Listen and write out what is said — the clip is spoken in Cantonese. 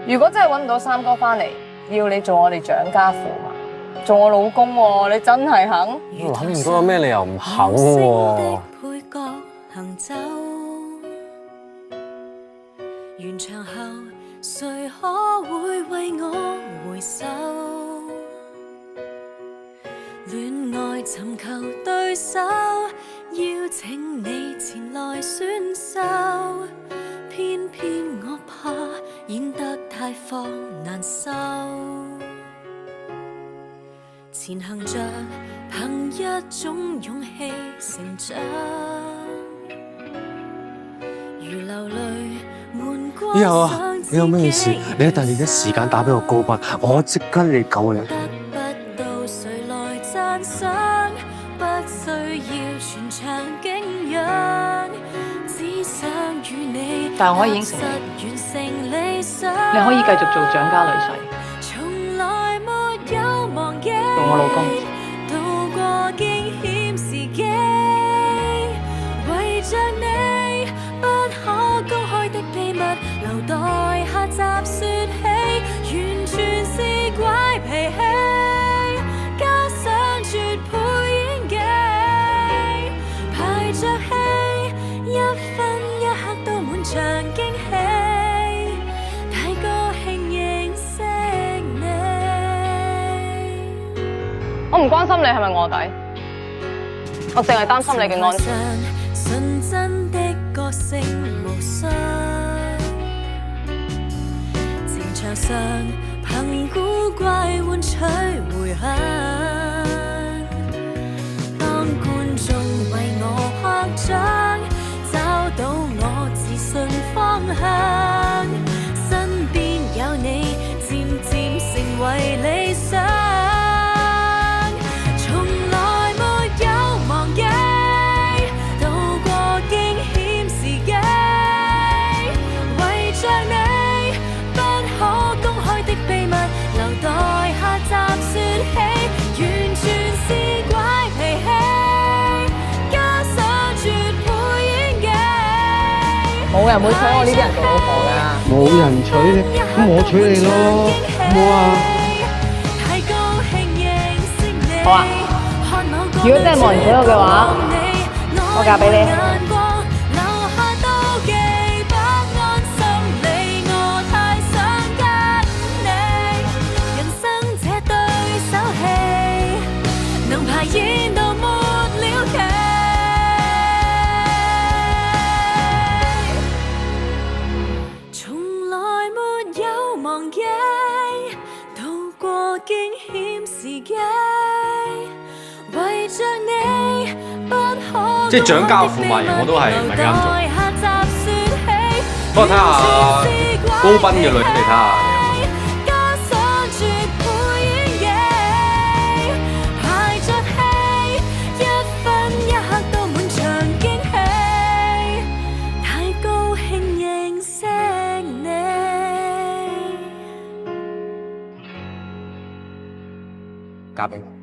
如果真係揾唔到三哥翻嚟，要你做我哋蔣家駙馬，做我老公喎，你真係肯？我諗唔到有咩理由唔肯喎。完場後，誰可會為我回首？戀愛尋求對手，邀請你前來選秀，偏偏我怕演得太放難收。前行着憑一種勇氣成長，如流淚。以後啊，你有咩事，你一第一時間打俾我告白，我即刻嚟救你。得不到誰來讚賞，不需要全場景仰，只想與你。但係我可以應承你，你可以繼續做蔣家女婿，從來沒有忘記做我老公。渡過驚險時機，為着你不可公開的秘密，留待下集説起，完全是怪脾氣，加上絕配演技，排着戲，一分一刻都滿場驚喜，太高興認識你。我唔關心你係咪臥底，我淨係擔心你嘅安全。純真的個性無雙，情場上憑古怪換取迴響，當觀眾為我拍掌，找到我自信方向，身邊有你漸漸成為理想。冇人會娶我呢啲人做老婆㗎。冇人娶你，咁我娶你咯，好唔好啊？好啊，如果真係冇人娶我嘅話，我嫁俾你。即係蔣家駙馬爺我都係唔係幾啱做，不過睇下高斌嘅女，你睇下你嫁俾我。